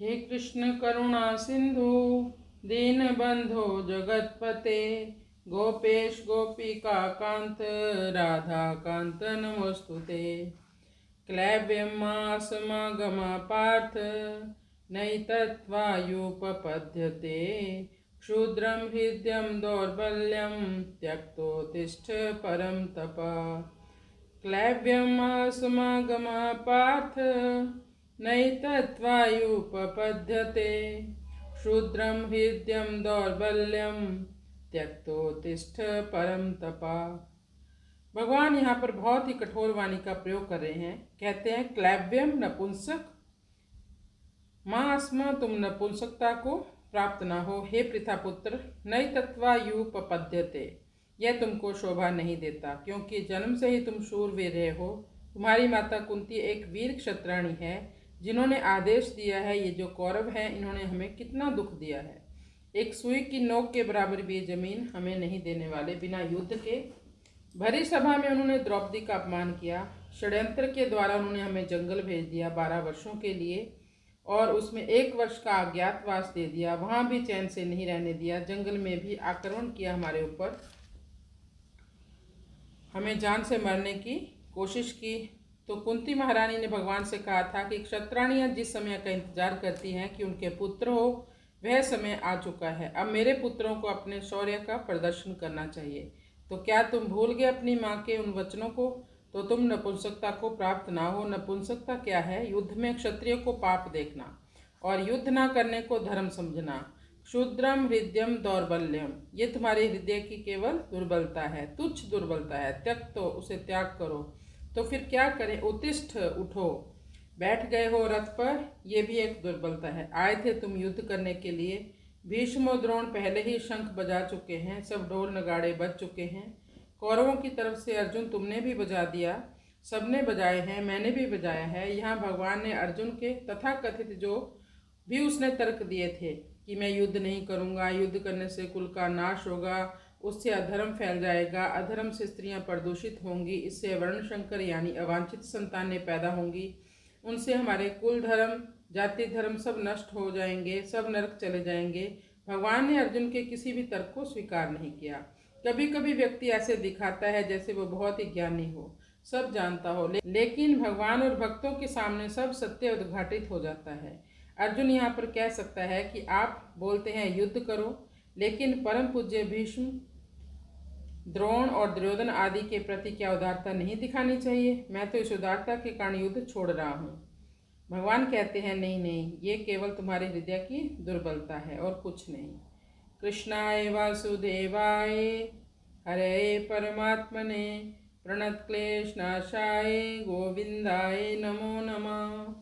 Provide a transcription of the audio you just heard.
हे कृष्ण करुणा सिंधु दीनबंधो जगतपते गोपेश गोपिका कांत राधा कांत नमोस्तुते। क्लैब्यमासमागमा पार्थ नैतत्त्वायुपपद्यते क्षुद्रं हृद्यं दौर्बल्यं त्यक्तोत्तिष्ठ परं तप। क्लैब्यमासमागमा पार्थ नैतत्त्वायुपपद्यते क्षुद्रं हृद्यं दौर्बल्यं त्यक्तोत्तिष्ठ परम तपा। भगवान यहाँ पर बहुत ही कठोर वाणी का प्रयोग कर रहे हैं। कहते हैं क्लैब्यम नपुंसक, माँ अस्मा तुम नपुंसकता को प्राप्त न हो। हे पृथापुत्र, नई तत्वायुपपद्यते, यह तुमको शोभा नहीं देता, क्योंकि जन्म से ही तुम शूरवीर रहे हो। तुम्हारी माता कुंती एक वीर क्षत्राणी है, जिन्होंने आदेश दिया है। ये जो कौरव हैं, इन्होंने हमें कितना दुख दिया है। एक सुई की नोक के बराबर भी जमीन हमें नहीं देने वाले। बिना युद्ध के भरी सभा में उन्होंने द्रौपदी का अपमान किया। षड्यंत्र के द्वारा उन्होंने हमें जंगल भेज दिया 12 वर्षों के लिए, और उसमें 1 वर्ष का अज्ञातवास दे दिया। वहाँ भी चैन से नहीं रहने दिया। जंगल में भी आक्रमण किया हमारे ऊपर, हमें जान से मारने की कोशिश की। तो कुंती महारानी ने भगवान से कहा था कि क्षत्राणियाँ जिस समय का इंतजार करती हैं कि उनके पुत्र हो, वह समय आ चुका है। अब मेरे पुत्रों को अपने शौर्य का प्रदर्शन करना चाहिए। तो क्या तुम भूल गए अपनी माँ के उन वचनों को? तो तुम नपुंसकता को प्राप्त ना हो। नपुंसकता क्या है? युद्ध में क्षत्रिय को पाप देखना और युद्ध ना करने को धर्म समझना। क्षुद्रम हृदयम दौर्बल्यम, ये तुम्हारे हृदय की केवल दुर्बलता है, तुच्छ दुर्बलता है। त्यक तो उसे त्याग करो। तो फिर क्या करें? उत्तिष्ठ, उठो। बैठ गए हो रथ पर, यह भी एक दुर्बलता है। आए थे तुम युद्ध करने के लिए। भीष्म और द्रोण पहले ही शंख बजा चुके हैं, सब ढोल नगाड़े बज चुके हैं। कौरवों की तरफ से अर्जुन तुमने भी बजा दिया, सबने बजाए हैं, मैंने भी बजाया है। यहाँ भगवान ने अर्जुन के तथाकथित जो भी उसने तर्क दिए थे कि मैं युद्ध नहीं करूँगा, युद्ध करने से कुल का नाश होगा, उससे अधर्म फैल जाएगा, अधर्म से स्त्रियां प्रदूषित होंगी, इससे वर्णशंकर यानी अवांछित संतानें पैदा होंगी, उनसे हमारे कुल धर्म जाति धर्म सब नष्ट हो जाएंगे, सब नरक चले जाएंगे। भगवान ने अर्जुन के किसी भी तर्क को स्वीकार नहीं किया। कभी कभी व्यक्ति ऐसे दिखाता है जैसे वो बहुत ही ज्ञानी हो, सब जानता हो, लेकिन भगवान और भक्तों के सामने सब सत्य उद्घाटित हो जाता है। अर्जुन यहाँ पर कह सकता है कि आप बोलते हैं युद्ध करो, लेकिन परम पूज्य भीष्म, द्रोण और दुर्योधन आदि के प्रति क्या उदारता नहीं दिखानी चाहिए? मैं तो इस उदारता के कारण युद्ध छोड़ रहा हूँ। भगवान कहते हैं नहीं नहीं, ये केवल तुम्हारे हृदय की दुर्बलता है और कुछ नहीं। कृष्णाय वासुदेवाय हरे परमात्मने प्रणतक्लेशनाशाय गोविंदाय नमो नमः।